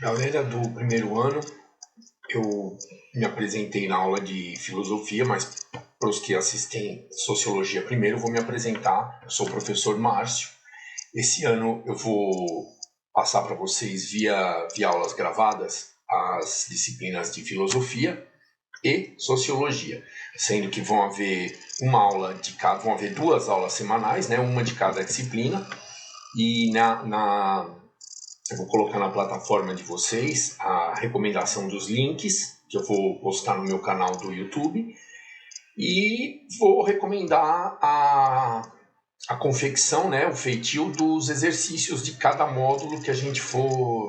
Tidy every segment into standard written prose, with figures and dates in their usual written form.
Galera do primeiro ano, eu me apresentei na aula de filosofia, mas para os que assistem sociologia primeiro, eu vou me apresentar. Eu sou o professor Márcio. Esse ano eu vou passar para vocês via aulas gravadas as disciplinas de filosofia e sociologia, sendo que vão haver vão haver duas aulas semanais, né, uma de cada disciplina, e eu vou colocar na plataforma de vocês a recomendação dos links que eu vou postar no meu canal do YouTube e vou recomendar a confecção, né, o feitio dos exercícios de cada módulo que a gente for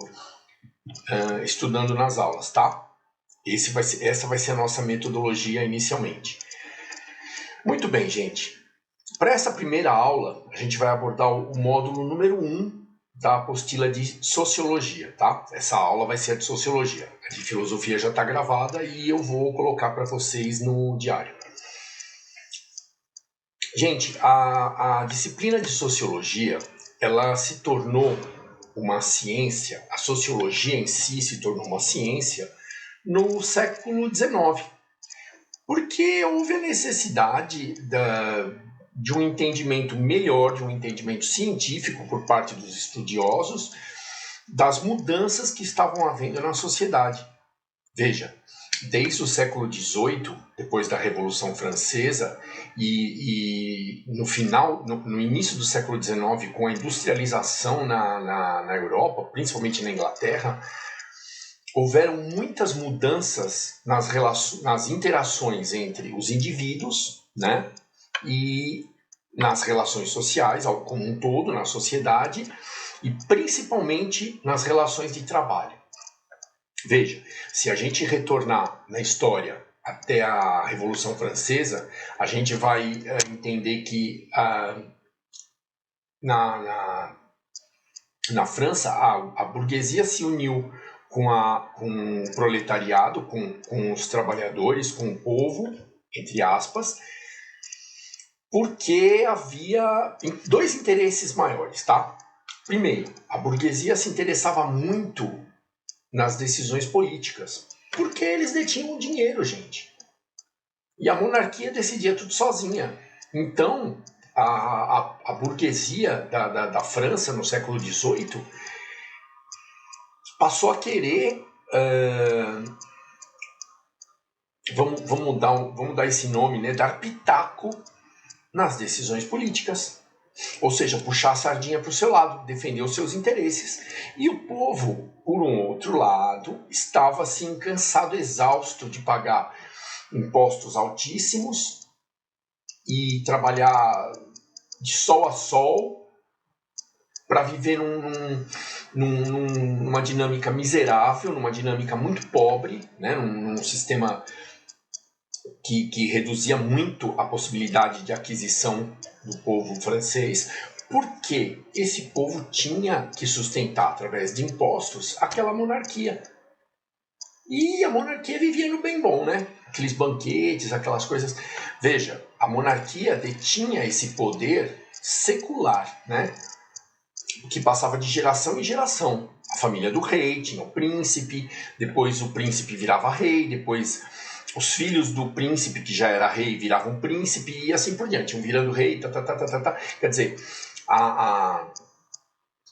estudando nas aulas, tá? Essa vai ser a nossa metodologia inicialmente. Muito bem, gente. Para essa primeira aula, a gente vai abordar o módulo número 1 da apostila de Sociologia, tá? Essa aula vai ser a de Sociologia. A de Filosofia já está gravada e eu vou colocar para vocês no diário. Gente, a disciplina de Sociologia, ela se tornou uma ciência, a Sociologia em si se tornou uma ciência no século XIX, porque houve a necessidade de um entendimento melhor, de um entendimento científico por parte dos estudiosos das mudanças que estavam havendo na sociedade. Veja, desde o século XVIII, depois da Revolução Francesa, e no início do século XIX, com a industrialização na Europa, principalmente na Inglaterra, houveram muitas mudanças nas interações entre os indivíduos, né, e nas relações sociais, como um todo, na sociedade, e principalmente nas relações de trabalho. Veja, se a gente retornar na história até a Revolução Francesa, a gente vai entender que na França a burguesia se uniu com o proletariado, com os trabalhadores, com o povo, entre aspas, porque havia dois interesses maiores, tá? Primeiro, a burguesia se interessava muito nas decisões políticas, porque eles detinham o dinheiro, gente. E a monarquia decidia tudo sozinha. Então, a burguesia da França, no século XVIII, passou a querer... vamos dar esse nome, né? Dar pitaco nas decisões políticas. Ou seja, puxar a sardinha para o seu lado, defender os seus interesses. E o povo, por um outro lado, estava assim cansado, exausto de pagar impostos altíssimos e trabalhar de sol a sol para viver numa dinâmica miserável, numa dinâmica muito pobre, né? num sistema que reduzia muito a possibilidade de aquisição do povo francês, porque esse povo tinha que sustentar, através de impostos, aquela monarquia. E a monarquia vivia no bem bom, né? Aqueles banquetes, aquelas coisas. Veja, a monarquia detinha esse poder secular, né? Que passava de geração em geração. A família do rei tinha o príncipe, depois o príncipe virava rei, depois os filhos do príncipe, que já era rei, viravam príncipe, e assim por diante, um virando rei, Quer dizer, a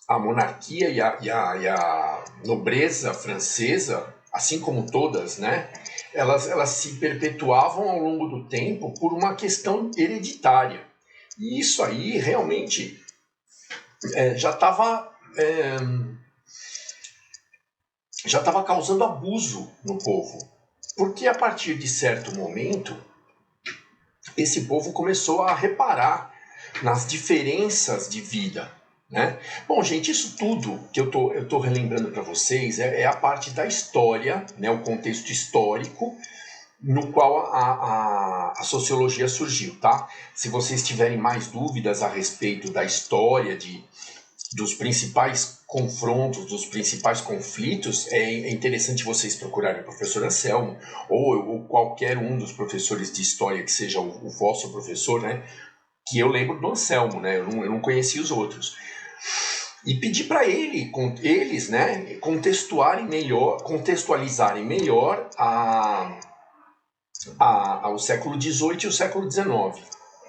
monarquia e a nobreza francesa, assim como todas, né, elas se perpetuavam ao longo do tempo por uma questão hereditária. E isso aí realmente já estava causando abuso no povo. Porque a partir de certo momento, esse povo começou a reparar nas diferenças de vida, né? Bom, gente, isso tudo que eu tô relembrando para vocês é a parte da história, né? O contexto histórico no qual a sociologia surgiu, tá? Se vocês tiverem mais dúvidas a respeito da história dos principais confrontos, dos principais conflitos, é interessante vocês procurarem o professor Anselmo ou qualquer um dos professores de história que seja o vosso professor, né? Que eu lembro do Anselmo, né? Eu não conheci os outros. e pedir para eles, né, contextualizarem melhor ao século XVIII e o século XIX,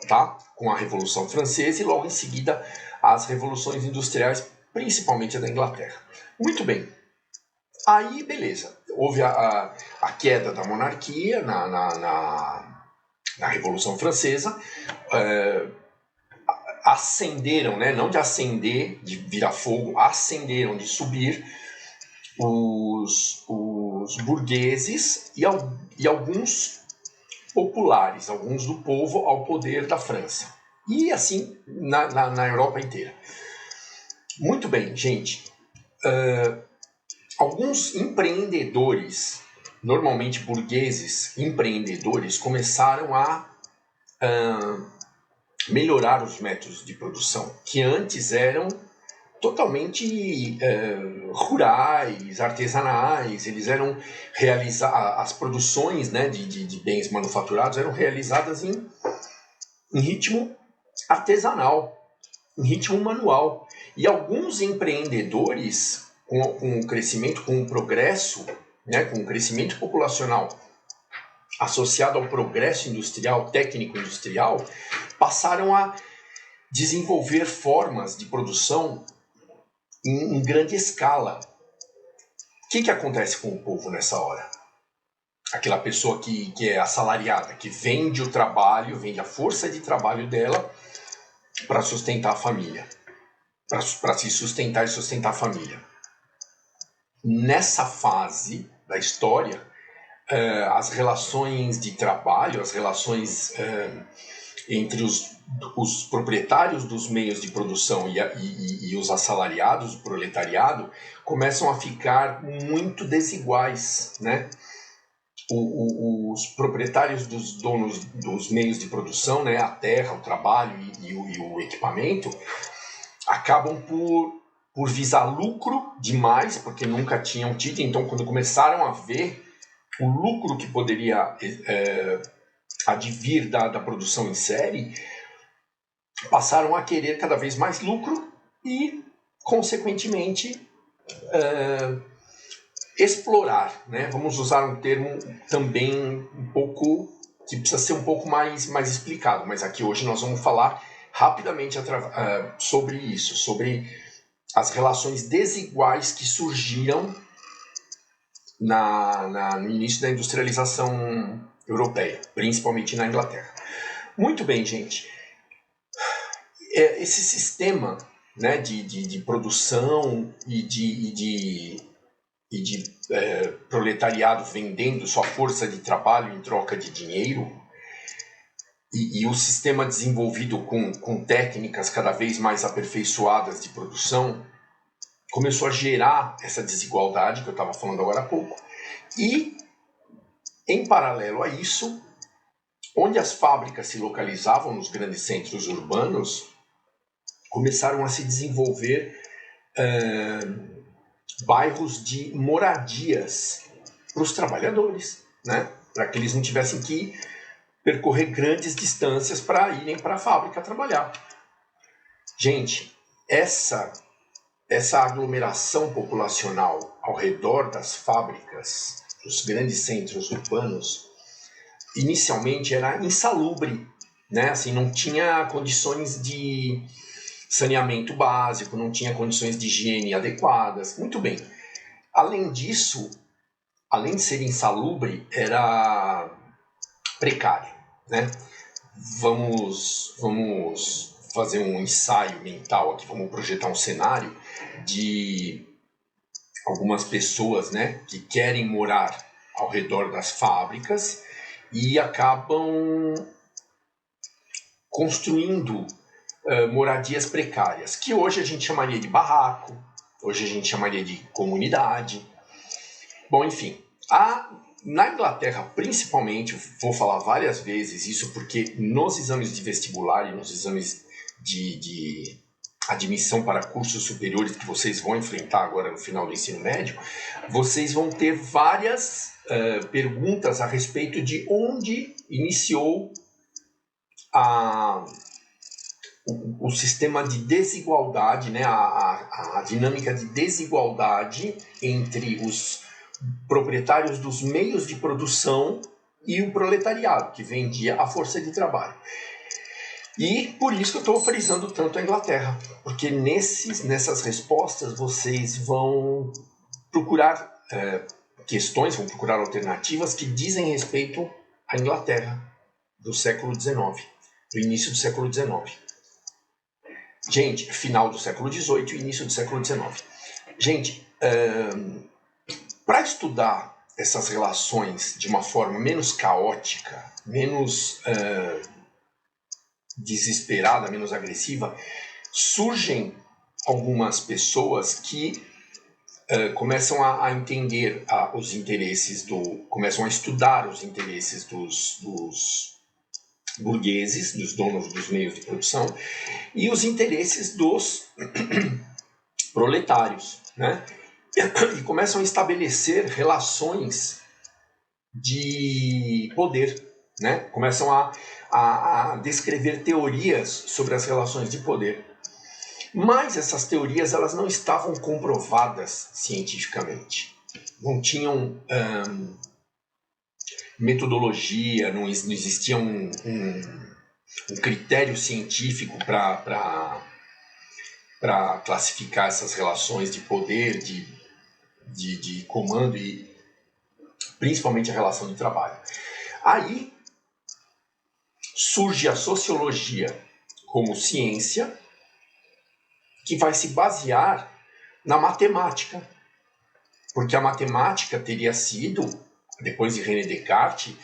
tá? Com a Revolução Francesa e logo em seguida as revoluções industriais, principalmente a da Inglaterra. Muito bem. Aí, beleza. Houve a queda da monarquia na Revolução Francesa. Ascenderam, né? Não de acender, de virar fogo, ascenderam, de subir os burgueses e alguns populares, alguns do povo ao poder da França. E assim na Europa inteira. Muito bem, gente. Alguns empreendedores, normalmente burgueses empreendedores, começaram a melhorar os métodos de produção, que antes eram totalmente rurais, artesanais. Eles eram as produções, né, de bens manufaturados eram realizadas em ritmo artesanal, em ritmo manual. E alguns empreendedores, com o crescimento, com o progresso, né, com o crescimento populacional associado ao progresso industrial, técnico-industrial, passaram a desenvolver formas de produção em grande escala. O que acontece com o povo nessa hora? Aquela pessoa que é assalariada, que vende o trabalho, vende a força de trabalho dela para sustentar a família, para se sustentar e sustentar a família. Nessa fase da história, as relações de trabalho, as relações entre os proprietários dos meios de produção e os assalariados, o proletariado, começam a ficar muito desiguais, né? Os proprietários dos donos dos meios de produção, né, a terra, o trabalho e o equipamento, acabam por visar lucro demais, porque nunca tinham tido. Então, quando começaram a ver o lucro que poderia advir da produção em série, passaram a querer cada vez mais lucro e, consequentemente, explorar, né? Vamos usar um termo também um pouco que precisa ser um pouco mais explicado, mas aqui hoje nós vamos falar rapidamente sobre isso, sobre as relações desiguais que surgiram no início da industrialização europeia, principalmente na Inglaterra. Muito bem, gente. Esse sistema, né, de produção e de proletariado vendendo sua força de trabalho em troca de dinheiro, e o sistema desenvolvido com técnicas cada vez mais aperfeiçoadas de produção, começou a gerar essa desigualdade que eu estava falando agora há pouco. E, em paralelo a isso, onde as fábricas se localizavam nos grandes centros urbanos, começaram a se desenvolver bairros de moradias para os trabalhadores, né? Para que eles não tivessem que percorrer grandes distâncias para irem para a fábrica trabalhar. Gente, essa aglomeração populacional ao redor das fábricas, dos grandes centros urbanos, inicialmente era insalubre, né? Assim, não tinha condições de saneamento básico, não tinha condições de higiene adequadas. Muito bem. Além disso, além de ser insalubre, era precário, né? Vamos fazer um ensaio mental aqui, vamos projetar um cenário de algumas pessoas, né, que querem morar ao redor das fábricas e acabam construindo moradias precárias, que hoje a gente chamaria de barraco, hoje a gente chamaria de comunidade. Bom, enfim, na Inglaterra, principalmente, vou falar várias vezes isso porque nos exames de vestibular e nos exames de admissão para cursos superiores que vocês vão enfrentar agora no final do ensino médio, vocês vão ter várias perguntas a respeito de onde iniciou o sistema de desigualdade, né, a dinâmica de desigualdade entre os proprietários dos meios de produção e o proletariado, que vendia a força de trabalho. E por isso que eu estou frisando tanto a Inglaterra, porque nessas respostas vocês vão procurar questões, vão procurar alternativas que dizem respeito à Inglaterra do século XIX, do início do século XIX. Gente, final do século XVIII e início do século XIX. Gente, para estudar essas relações de uma forma menos caótica, menos desesperada, menos agressiva, surgem algumas pessoas que começam a entender os interesses começam a estudar os interesses dos burgueses, dos donos dos meios de produção, e os interesses dos proletários, né? E começam a estabelecer relações de poder, né? Começam a descrever teorias sobre as relações de poder. Mas essas teorias elas não estavam comprovadas cientificamente. Não tinham metodologia, não existia um critério científico para classificar essas relações de poder, de comando e principalmente a relação de trabalho. Aí surge a sociologia como ciência que vai se basear na matemática, porque a matemática teria sido, depois de René Descartes,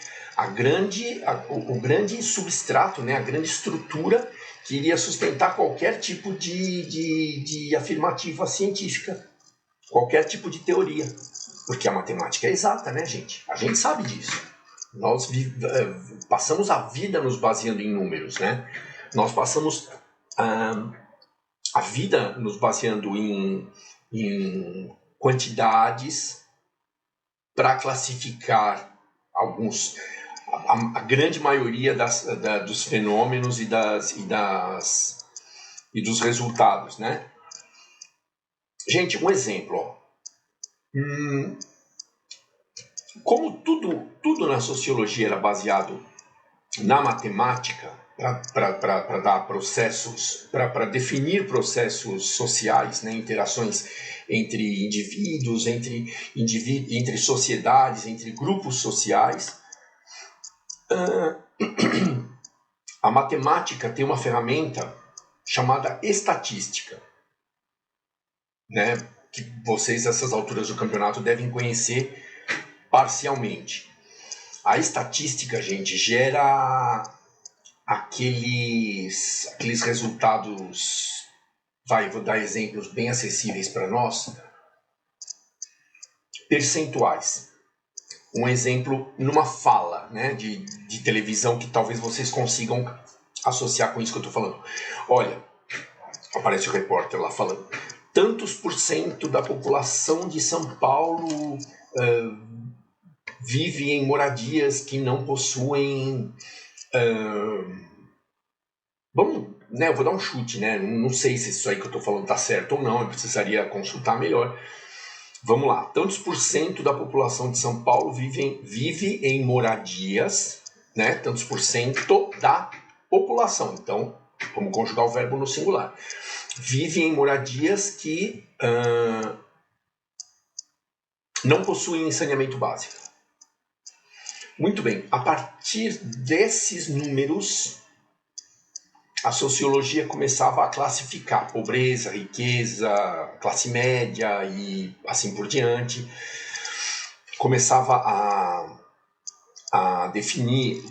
o grande substrato, né, a grande estrutura que iria sustentar qualquer tipo de afirmativa científica, qualquer tipo de teoria, porque a matemática é exata, né, gente? A gente sabe disso. Nós passamos a vida nos baseando em números, né? Nós passamos a vida nos baseando em quantidades para classificar a grande maioria dos fenômenos e dos resultados, né? Gente, um exemplo, ó. Como tudo na sociologia era baseado na matemática, para dar processos, para definir processos sociais, né, interações entre indivíduos, entre sociedades, entre grupos sociais. A matemática tem uma ferramenta chamada estatística, né, que vocês, a essas alturas do campeonato, devem conhecer parcialmente. A estatística, gente, gera aqueles resultados, vou dar exemplos bem acessíveis para nós, percentuais. Um exemplo numa fala, né, de televisão que talvez vocês consigam associar com isso que eu estou falando. Olha, aparece o repórter lá falando, tantos por cento da população de São Paulo vive em moradias que não possuem... eu vou dar um chute, né? Não sei se isso aí que eu estou falando está certo ou não, eu precisaria consultar melhor. Vamos lá, tantos por cento da população de São Paulo vive em moradias, né? Tantos por cento da população. Então, vamos conjugar o verbo no singular. Vive em moradias que não possuem saneamento básico. Muito bem, a partir desses números, a sociologia começava a classificar pobreza, riqueza, classe média e assim por diante. Começava a definir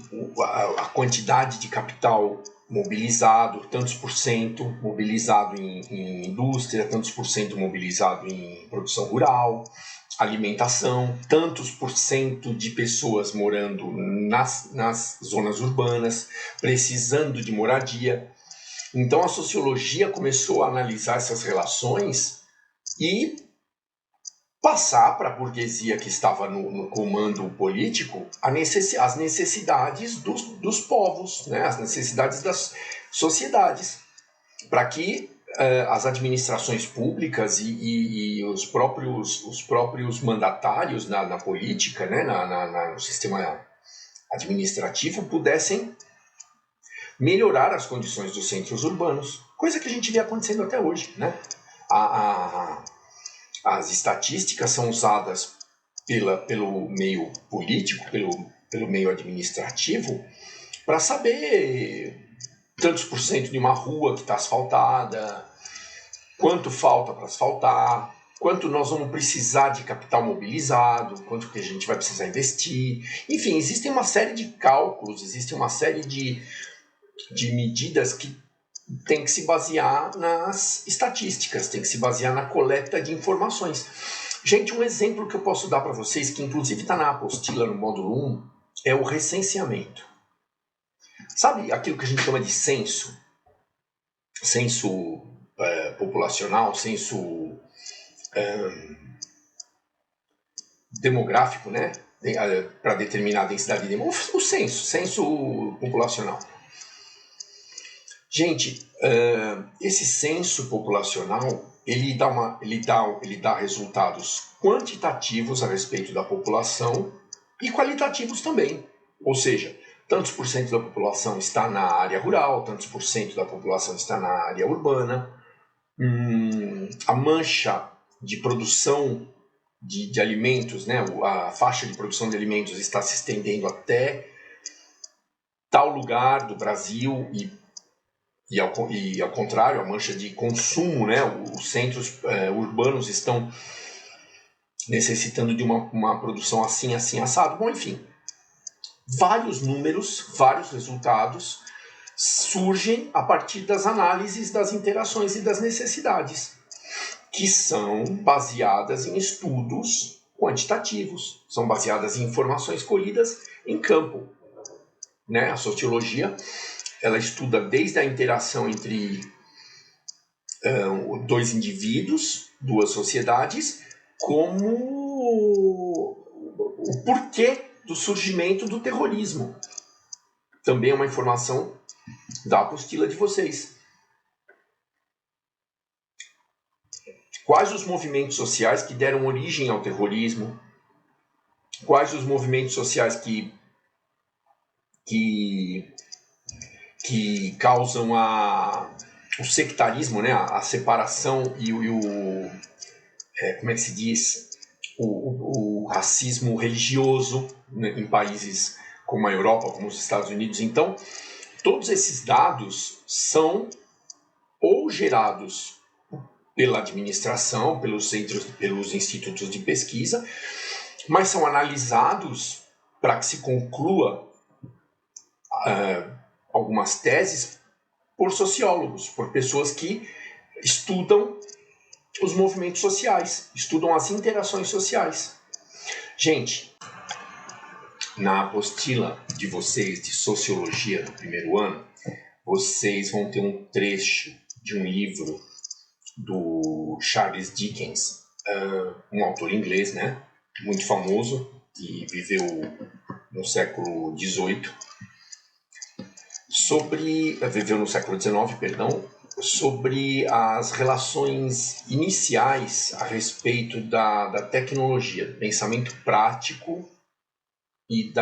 a quantidade de capital mobilizado, tantos por cento mobilizado em indústria, tantos por cento mobilizado em produção rural, alimentação, tantos por cento de pessoas morando nas zonas urbanas, precisando de moradia. Então a sociologia começou a analisar essas relações e passar para a burguesia que estava no comando político as necessidades dos povos, né? As necessidades das sociedades. para que as administrações públicas e os próprios mandatários na política, né, no sistema administrativo, pudessem melhorar as condições dos centros urbanos, coisa que a gente vê acontecendo até hoje, né? As estatísticas são usadas pelo meio político, pelo meio administrativo, para saber tantos por cento de uma rua que está asfaltada, quanto falta para asfaltar, quanto nós vamos precisar de capital mobilizado, quanto que a gente vai precisar investir. Enfim, existem uma série de cálculos, existe uma série de medidas que tem que se basear nas estatísticas, tem que se basear na coleta de informações. Gente, um exemplo que eu posso dar para vocês, que inclusive está na apostila no módulo 1, é o recenseamento. Sabe aquilo que a gente chama de censo? Censo populacional, censo demográfico, né? Para determinar a densidade demográfica. O censo populacional. Gente, esse censo populacional, ele dá resultados quantitativos a respeito da população e qualitativos também. Ou seja, tantos por cento da população está na área rural, tantos por cento da população está na área urbana. A mancha de produção de alimentos, né, a faixa de produção de alimentos está se estendendo até tal lugar do Brasil e ao contrário, a mancha de consumo, né, os centros urbanos estão necessitando de uma produção assim, assado. Bom, enfim, vários números, vários resultados surgem a partir das análises das interações e das necessidades, que são baseadas em estudos quantitativos, são baseadas em informações colhidas em campo, né? A sociologia, ela estuda desde a interação entre dois indivíduos, duas sociedades, como o porquê do surgimento do terrorismo. Também é uma informação da apostila de vocês. Quais os movimentos sociais que deram origem ao terrorismo? Quais os movimentos sociais que causam o sectarismo, né? A separação e como é que se diz? O racismo religioso, né? Em países como a Europa, como os Estados Unidos. Então, todos esses dados são ou gerados pela administração, pelos institutos de pesquisa, mas são analisados para que se conclua algumas teses por sociólogos, por pessoas que estudam os movimentos sociais, estudam as interações sociais. Gente, na apostila de vocês de sociologia do primeiro ano, vocês vão ter um trecho de um livro do Charles Dickens, um autor inglês, né, muito famoso, que viveu no século XVIII, viveu no século XIX, perdão, sobre as relações iniciais a respeito da tecnologia, do pensamento prático e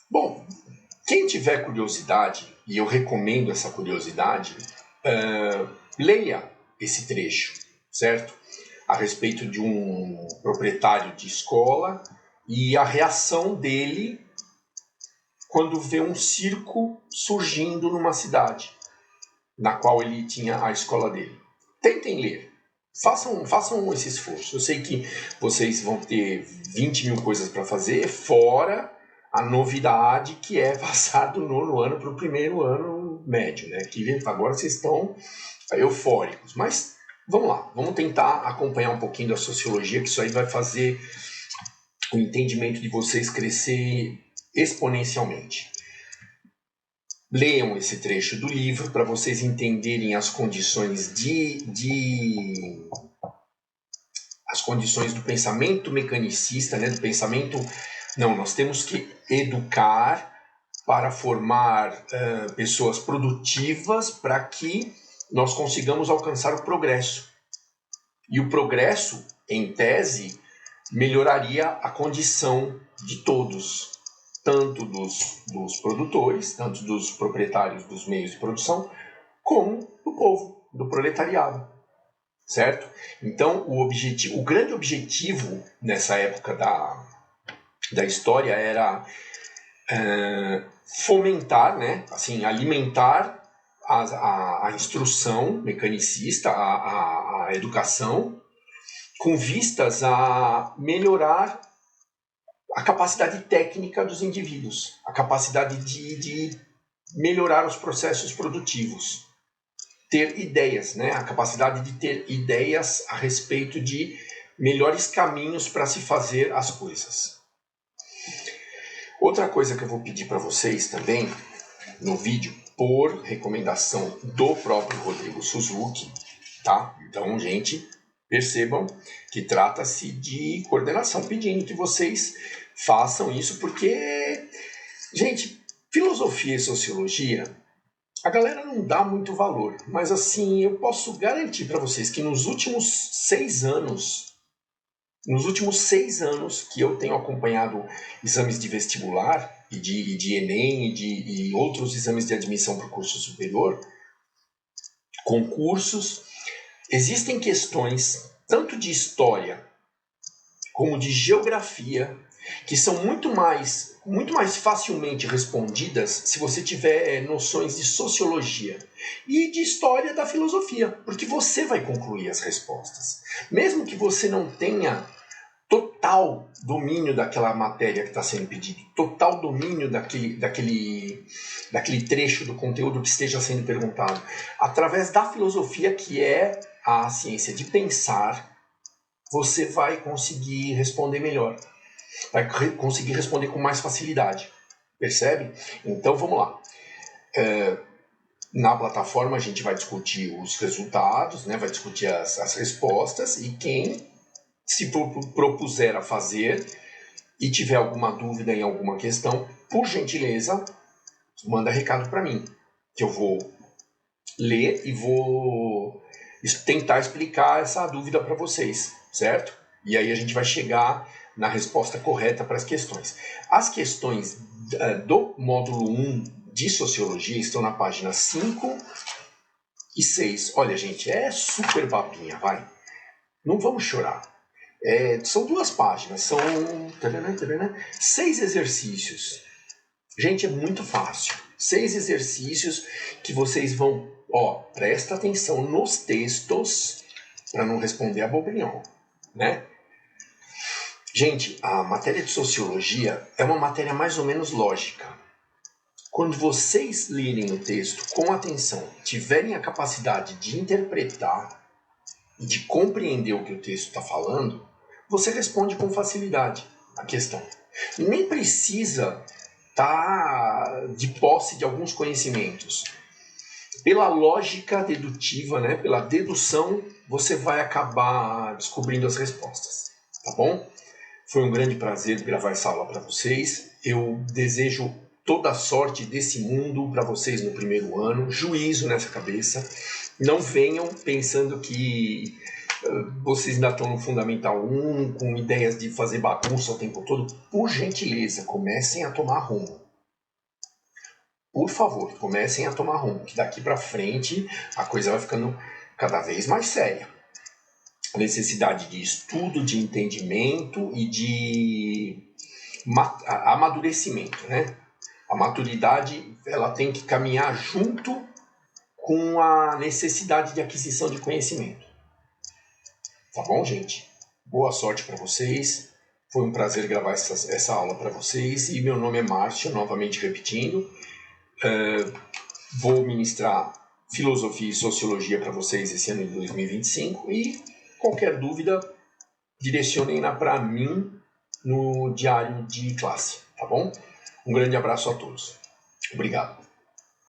Bom, quem tiver curiosidade, e eu recomendo essa curiosidade, leia esse trecho, certo? A respeito de um proprietário de escola e a reação dele quando vê um circo surgindo numa cidade na qual ele tinha a escola dele. Tentem ler. Façam esse esforço. Eu sei que vocês vão ter 20 mil coisas para fazer, fora a novidade que é passar do nono ano para o primeiro ano médio, né? Que agora vocês estão eufóricos. Mas vamos lá, vamos tentar acompanhar um pouquinho da sociologia, que isso aí vai fazer o entendimento de vocês crescer exponencialmente. Leiam esse trecho do livro para vocês entenderem as condições as condições do pensamento mecanicista, né? Do pensamento. Não, nós temos que educar para formar pessoas produtivas para que nós consigamos alcançar o progresso. E o progresso, em tese, melhoraria a condição de todos, tanto dos produtores, tanto dos proprietários dos meios de produção, como do povo, do proletariado, certo? Então, o grande objetivo nessa época da história era fomentar, né, assim, alimentar a instrução mecanicista, a educação, com vistas a melhorar a capacidade técnica dos indivíduos, a capacidade de melhorar os processos produtivos, ter ideias, né? A capacidade de ter ideias a respeito de melhores caminhos para se fazer as coisas. Outra coisa que eu vou pedir para vocês também no vídeo, por recomendação do próprio Rodrigo Suzuki, tá? Então, gente, percebam que trata-se de coordenação, pedindo que vocês façam isso, porque, gente, filosofia e sociologia, a galera não dá muito valor, mas assim, eu posso garantir para vocês que nos últimos 6 anos que eu tenho acompanhado exames de vestibular e de Enem e outros exames de admissão para o curso superior, concursos, existem questões tanto de história como de geografia que são muito mais facilmente respondidas se você tiver noções de sociologia e de história da filosofia, porque você vai concluir as respostas. Mesmo que você não tenha total domínio daquela matéria que está sendo pedido, total domínio daquele trecho do conteúdo que esteja sendo perguntado, através da filosofia, que é a ciência de pensar, você vai conseguir responder melhor, vai conseguir responder com mais facilidade, percebe? Então vamos lá. Na plataforma a gente vai discutir os resultados, né? Vai discutir as respostas, e quem se propuser a fazer e tiver alguma dúvida em alguma questão, por gentileza, manda recado para mim, que eu vou ler e vou tentar explicar essa dúvida para vocês, certo? E aí a gente vai chegar na resposta correta para as questões. As questões do módulo 1 de Sociologia estão na página 5 e 6. Olha, gente, é super babinha, vai. Não vamos chorar. São 2 páginas, são 6 exercícios. Gente, é muito fácil. 6 exercícios que vocês vão... presta atenção nos textos para não responder a bobrinhol, né? Gente, a matéria de Sociologia é uma matéria mais ou menos lógica. Quando vocês lerem o texto com atenção, tiverem a capacidade de interpretar e de compreender o que o texto está falando, você responde com facilidade a questão. Nem precisa estar de posse de alguns conhecimentos. Pela lógica dedutiva, né, pela dedução, você vai acabar descobrindo as respostas. Tá bom? Foi um grande prazer gravar essa aula para vocês. Eu desejo toda a sorte desse mundo para vocês no primeiro ano. Juízo nessa cabeça. Não venham pensando que vocês ainda estão no Fundamental 1, com ideias de fazer bagunça o tempo todo. Por gentileza, comecem a tomar rumo. Por favor, comecem a tomar rumo, que daqui para frente a coisa vai ficando cada vez mais séria. A necessidade de estudo, de entendimento e de amadurecimento, né? A maturidade, ela tem que caminhar junto com a necessidade de aquisição de conhecimento. Tá bom, gente? Boa sorte para vocês. Foi um prazer gravar essa aula para vocês. E meu nome é Márcio, novamente repetindo. Vou ministrar Filosofia e Sociologia para vocês esse ano de 2025. E qualquer dúvida, direcionem-na para mim no diário de classe. Tá bom? Um grande abraço a todos. Obrigado.